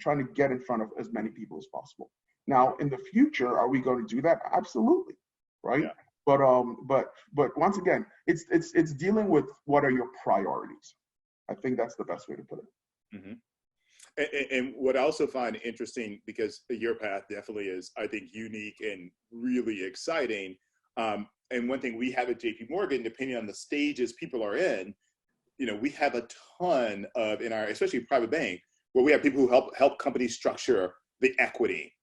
S4: trying to get in front of as many people as possible. Now, in the future, are we going to do that? Absolutely, right? Yeah. But once again, it's dealing with what are your priorities. I think that's the best way to put it.
S3: Mm-hmm. And what I also find interesting, because your path definitely is, I think, unique and really exciting. And one thing we have at JP Morgan, depending on the stages people are in, we have a ton of, in our, especially private bank, where we have people who help companies structure the equity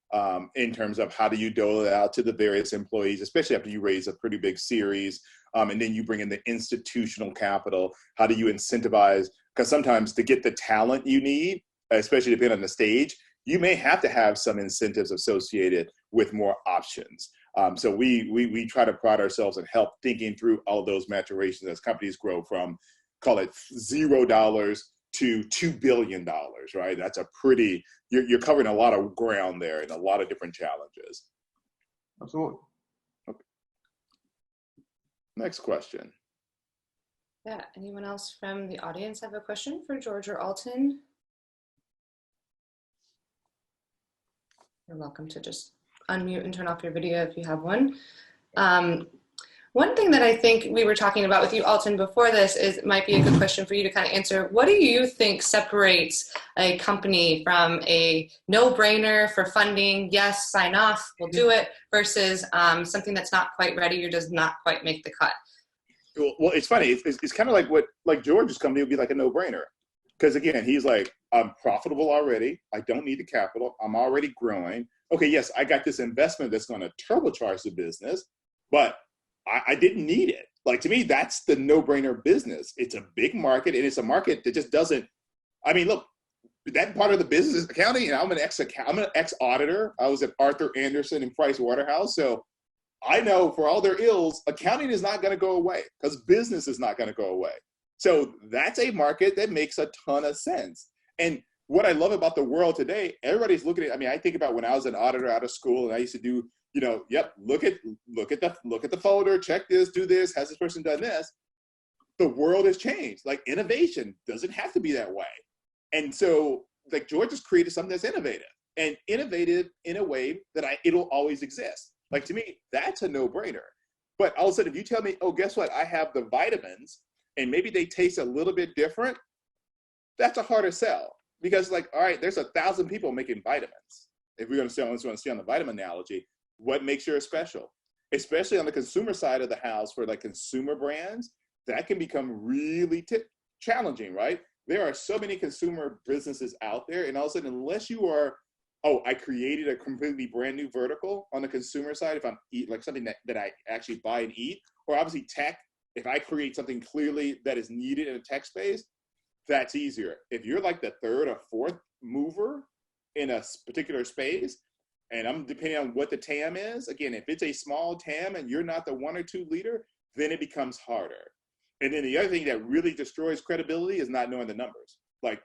S3: in terms of how do you dole it out to the various employees, especially after you raise a pretty big series, and then you bring in the institutional capital. How do you incentivize? Because sometimes to get the talent you need, especially depending on the stage, you may have to have some incentives associated with more options. So we try to pride ourselves in help thinking through all those maturations as companies grow from, call it $0 to $2 billion, right? That's a pretty, you're covering a lot of ground there and a lot of different challenges.
S4: Absolutely.
S3: Okay. Next question.
S5: Yeah, anyone else from the audience have a question for George or Alton? You're welcome to just unmute and turn off your video if you have one. One thing that I think we were talking about with you, Alton, before this might be a good question for you to kind of answer. What do you think separates a company from a no-brainer for funding, yes, sign off, we'll do it, versus something that's not quite ready or does not quite make the cut?
S3: Well, it's funny. It's kind of like what like George's company would be like a no-brainer. Because again, he's like, I'm profitable already. I don't need the capital. I'm already growing. Okay, yes, I got this investment that's going to turbocharge the business, but I didn't need it. Like, to me, that's the no-brainer business. It's a big market, and it's a market that just doesn't. I mean, look, that part of the business is accounting, and I'm an ex-auditor. I was at Arthur Andersen and Price Waterhouse, so I know for all their ills, accounting is not going to go away because business is not going to go away. So that's a market that makes a ton of sense. And what I love about the world today, everybody's looking at, I mean, I think about when I was an auditor out of school and I used to do, look at the folder, check this, do this, has this person done this? The world has changed. Like, innovation doesn't have to be that way. And so like George has created something that's innovative in a way that it'll always exist. Like, to me, that's a no-brainer. But all of a sudden, if you tell me, oh, guess what? I have the vitamins and maybe they taste a little bit different, that's a harder sell. Because, like, all right, there's 1,000 people making vitamins. If we're going to stay on the vitamin analogy, what makes yours special? Especially on the consumer side of the house for like consumer brands, that can become really challenging, right? There are so many consumer businesses out there, and all of a sudden, unless you are, oh, I created a completely brand new vertical on the consumer side, if I'm like something that I actually buy and eat, or obviously tech, if I create something clearly that is needed in a tech space, that's easier. If you're like the third or fourth mover in a particular space, and I'm depending on what the TAM is, again, if it's a small TAM and you're not the one or two leader, then it becomes harder. And then the other thing that really destroys credibility is not knowing the numbers. Like,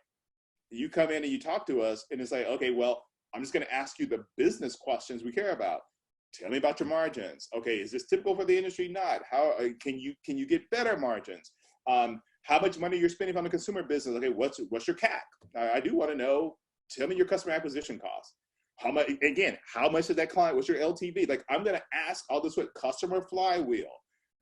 S3: you come in and you talk to us and it's like, okay, well, I'm just going to ask you the business questions we care about. Tell me about your margins. Okay, is this typical for the industry? Not. How can you get better margins? How much money you're spending on the consumer business? Okay, what's your CAC? I do want to know. Tell me your customer acquisition cost. How much? Again, how much is that client? What's your LTV? Like, I'm going to ask all this with customer flywheel.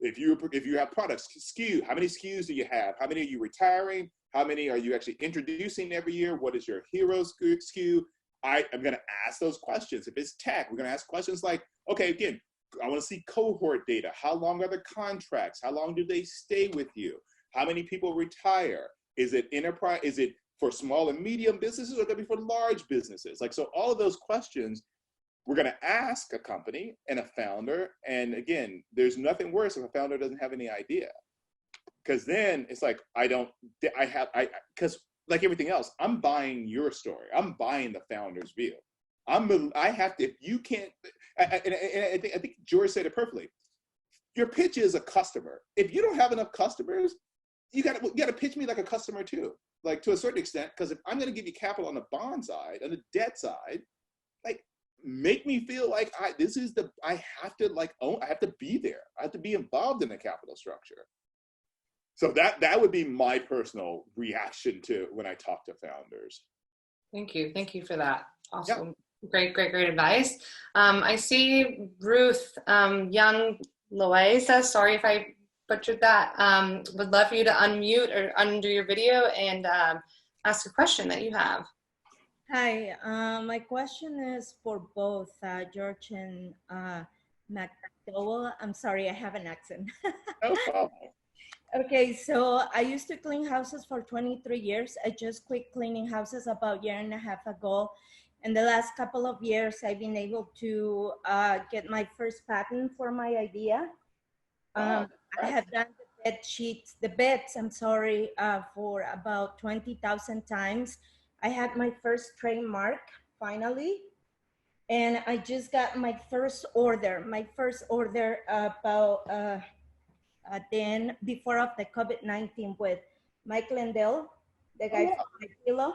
S3: If you have products, SKU, how many SKUs do you have? How many are you retiring? How many are you actually introducing every year? What is your hero SKU? I am going to ask those questions. If it's tech, we're going to ask questions like, okay, again, I want to see cohort data. How long are the contracts? How long do they stay with you? How many people retire? Is it enterprise? Is it for small and medium businesses, or going to be for large businesses? Like, so all of those questions we're going to ask a company and a founder. And again, there's nothing worse if a founder doesn't have any idea, because then it's like, because like everything else, I'm buying your story. I'm buying the founder's view. I have to, if you can't, and I think George said it perfectly. Your pitch is a customer. If you don't have enough customers, you got to pitch me like a customer too, like to a certain extent, because if I'm going to give you capital on the bond side, on the debt side, like, make me feel like I have to be there. I have to be involved in the capital structure. So that would be my personal reaction to when I talk to founders.
S5: Thank you for that. Awesome. Yeah. Great advice. I see Ruth Young Loaiza, sorry if I butchered that, would love for you to unmute or undo your video and ask a question that you have.
S6: Hi, my question is for both George and McDowell. I'm sorry, I have an accent.
S3: No problem.
S6: Okay, so I used to clean houses for 23 years. I just quit cleaning houses about a year and a half ago. In the last couple of years, I've been able to get my first patent for my idea. I have done the beds, for about 20,000 times. I had my first trademark finally, and I just got my first order about then before of the COVID-19 with Mike Lindell, the guy from my pillow.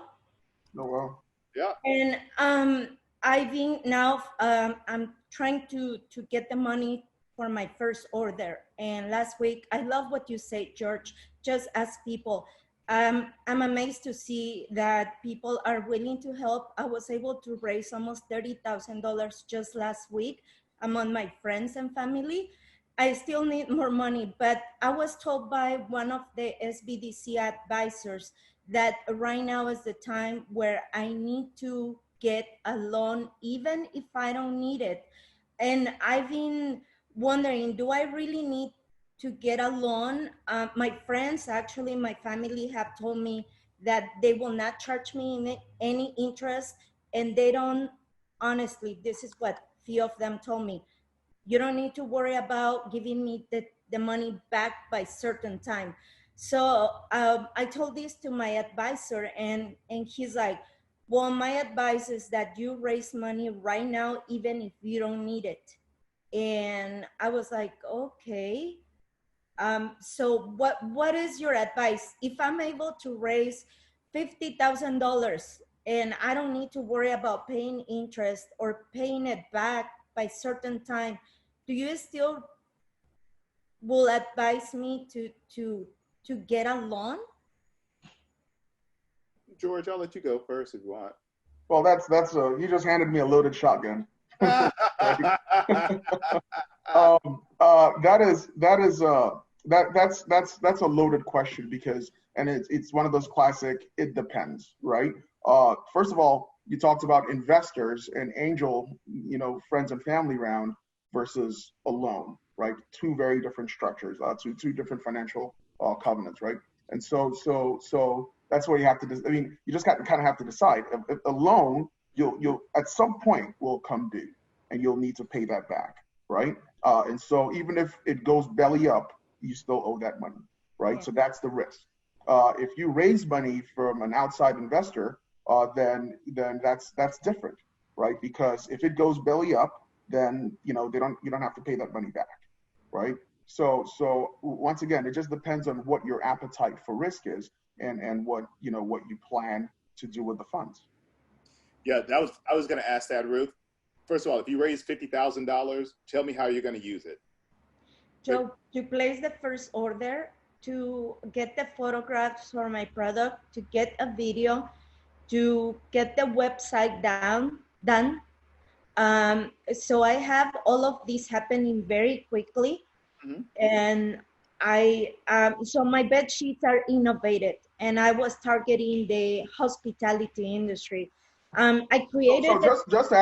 S4: Oh, wow.
S3: Yeah.
S6: And I've been now, I'm trying to get the money for my first order. And last week, I love what you say, George, just ask people. I'm amazed to see that people are willing to help. I was able to raise almost $30,000 just last week among my friends and family. I still need more money, but I was told by one of the SBDC advisors that right now is the time where I need to get a loan, even if I don't need it. And I've been wondering, do I really need to get a loan. My friends, actually, my family have told me that they will not charge me any interest, and they don't, honestly, this is what few of them told me. You don't need to worry about giving me the money back by certain time. So I told this to my advisor, and he's like, well, my advice is that you raise money right now, even if you don't need it. And I was like, okay. So what is your advice? If I'm able to raise $50,000 and I don't need to worry about paying interest or paying it back by certain time, do you still will advise me to get a loan?
S3: George, I'll let you go first if you want.
S4: Well, you just handed me a loaded shotgun. That's a loaded question because, and it's one of those classic, it depends, right? First of all, you talked about investors and angel, friends and family round versus a loan, right? Two very different structures, two different financial covenants, right? And so that's where you have to, you just kind of have to decide. A loan, you'll at some point will come due and you'll need to pay that back, right? And so even if it goes belly up, you still owe that money, right? Yeah. So that's the risk. If you raise money from an outside investor, then that's different, right? Because if it goes belly up, then you don't have to pay that money back, right? So once again, it just depends on what your appetite for risk is and what you plan to do with the funds.
S3: Yeah, I was going to ask that, Ruth. First of all, if you raise $50,000, tell me how you're going to use it.
S6: So to place the first order, to get the photographs for my product, to get a video, to get the website done. So I have all of this happening very quickly. Mm-hmm. And so my bed sheets are innovative, and I was targeting the hospitality industry. I created.
S4: So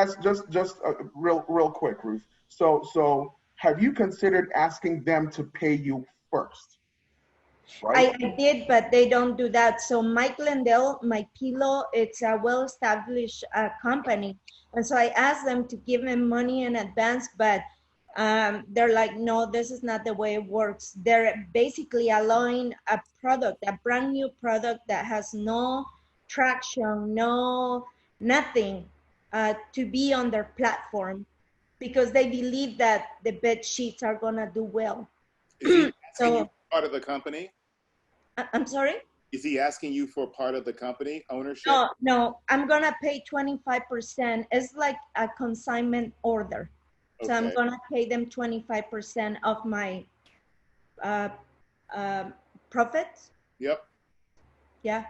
S4: real quick, Ruth. So have you considered asking them to pay you first? Right?
S6: I did, but they don't do that. So Mike Lindell, My Pillow, it's a well-established company, and so I asked them to give me money in advance, but they're like, no, this is not the way it works. They're basically allowing a brand new product that has no traction, nothing to be on their platform because they believe that the bed sheets are gonna do well.
S3: Is he asking you part of the company?
S6: I'm sorry?
S3: Is he asking you for part of the company ownership?
S6: No, I'm gonna pay 25%. It's like a consignment order. Okay. So I'm gonna pay them 25% of my profits.
S3: Yep.
S6: Yeah.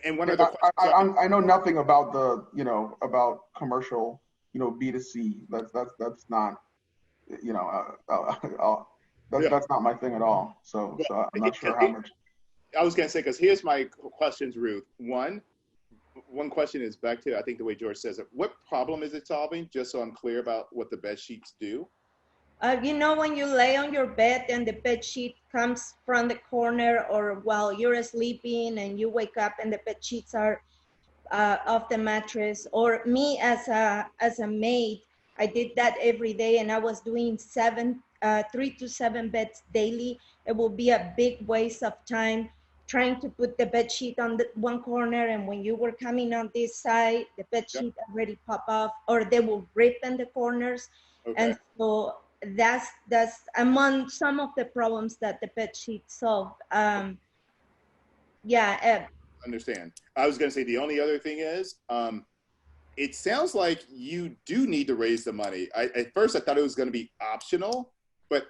S3: And one of the
S4: I know nothing about about commercial, B2C. That's not, that's not my thing at all. So I'm not sure how much.
S3: I was going to say, because here's my questions, Ruth. One question is back to, I think the way George says it, what problem is it solving? Just so I'm clear about what the bed sheets do.
S6: When you lay on your bed and the bed sheet comes from the corner, or while you're sleeping and you wake up and the bed sheets are off the mattress, or me as a maid, I did that every day, and I was doing 3 to 7 beds daily. It will be a big waste of time trying to put the bed sheet on the one corner, and when you were coming on this side, the bed sheet already pop off, or they will rip in the corners. Okay. And so that's among some of the problems that the bed sheet solve.
S3: Understand. I was going to say the only other thing is, it sounds like you do need to raise the money. At first I thought it was going to be optional, but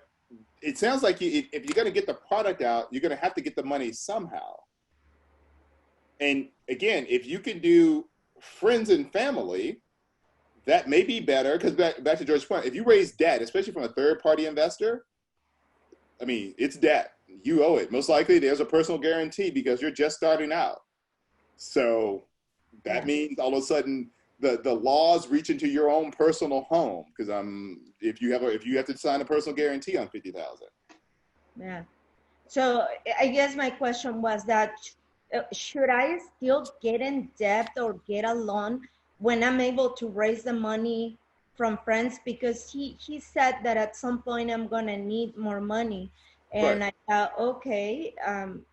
S3: it sounds like if you're going to get the product out, you're going to have to get the money somehow. And again, if you can do friends and family, that may be better, because back to George's point, if you raise debt, especially from a third-party investor, it's debt. You owe it. Most likely there's a personal guarantee because you're just starting out. So that means all of a sudden the laws reach into your own personal home, because if you have to sign a personal guarantee on $50,000.
S6: Yeah. So I guess my question was that should I still get in debt or get a loan when I'm able to raise the money from friends? Because he said that at some point I'm gonna need more money.
S3: Right.
S6: And I thought, okay,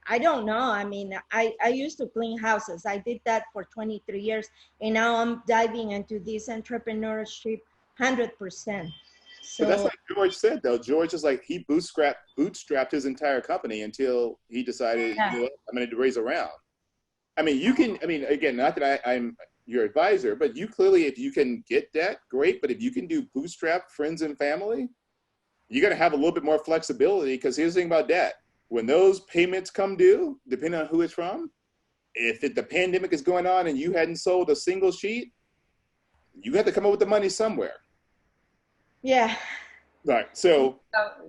S6: I don't know. I mean, I used to clean houses. I did that for 23 years. And now I'm diving into this entrepreneurship 100%.
S3: But that's
S6: So
S3: like George said, though. George is like, he bootstrapped his entire company until he decided,
S6: yeah.
S3: you know what, I'm going to raise a round. I mean, you can, I mean, again, not that I'm your advisor, but you clearly, if you can get debt, great. But if you can do bootstrap friends and family, you got to have a little bit more flexibility, because here's the thing about debt. When those payments come due, depending on who it's from, if the pandemic is going on and you hadn't sold a single sheet, you have to come up with the money somewhere.
S6: Yeah.
S3: Right. So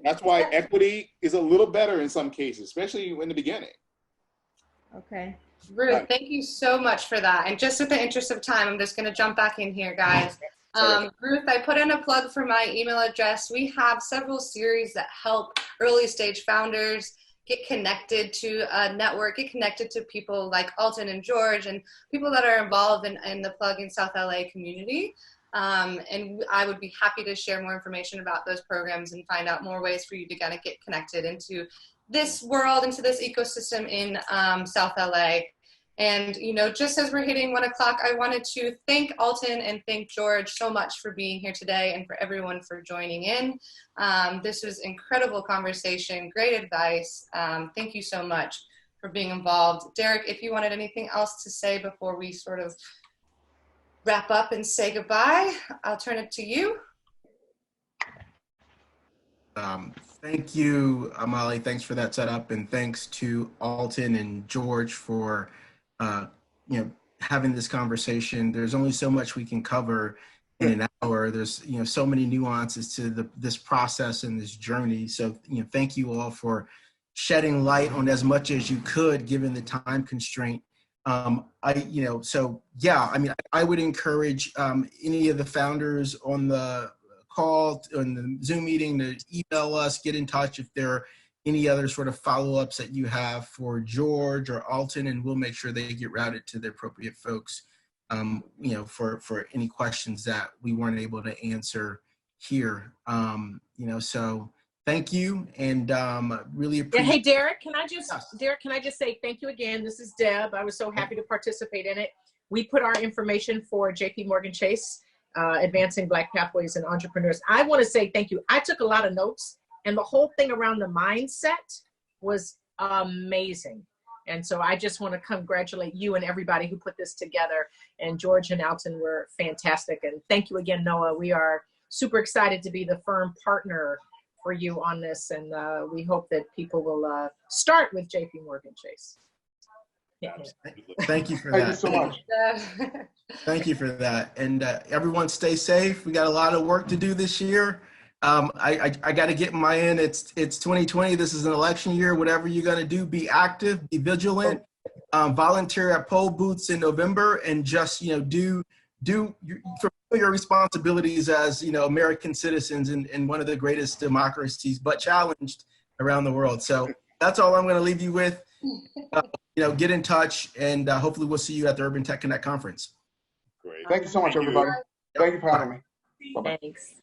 S3: that's why equity is a little better in some cases, especially in the beginning.
S6: Okay.
S5: Ruth, thank you so much for that. And just in the interest of time, I'm just going to jump back in here, guys. Ruth, I put in a plug for my email address. We have several series that help early stage founders get connected to a network, get connected to people like Alton and George and people that are involved in the Plug-in South LA community. And I would be happy to share more information about those programs and find out more ways for you to kind of get connected into this world, into this ecosystem in South LA. And, you know, just as we're hitting 1 o'clock, I wanted to thank Alton and thank George so much for being here today and for everyone for joining in. This was incredible conversation, great advice. Thank you so much for being involved. Derek, if you wanted anything else to say before we sort of wrap up and say goodbye, I'll turn it to you.
S1: Thank you, Amali. Thanks for that setup, and thanks to Alton and George for having this conversation. There's only so much we can cover in an hour. There's so many nuances to this process and this journey. So thank you all for shedding light on as much as you could, given the time constraint. I would encourage any of the founders on the call, on the Zoom meeting, to email us, get in touch if there are any other sort of follow-ups that you have for George or Alton, and we'll make sure they get routed to the appropriate folks, for any questions that we weren't able to answer here. So thank you, and really appreciate.
S2: Yeah, hey, Derek, can I just say thank you again? This is Deb. I was so happy to participate in it. We put our information for JP Morgan Chase, Advancing Black Pathways and Entrepreneurs. I want to say thank you. I took a lot of notes, and the whole thing around the mindset was amazing. And so I just want to congratulate you and everybody who put this together. And George and Alton were fantastic. And thank you again, Noah. We are super excited to be the firm partner for you on this. And we hope that people will start with JP Morgan Chase. Yeah.
S1: Thank you for that.
S4: Thank you so much.
S1: Thank you for that. And everyone stay safe. We got a lot of work to do this year. I got to get my in. It's 2020. This is an election year. Whatever you're going to do, be active, be vigilant, volunteer at poll booths in November, and just, do your responsibilities as, American citizens in one of the greatest democracies, but challenged around the world. So that's all I'm going to leave you with. Get in touch, and hopefully we'll see you at the Urban Tech Connect conference.
S3: Great.
S4: Thank you so much, everybody. Thank you for having me. Bye-bye.
S2: Thanks.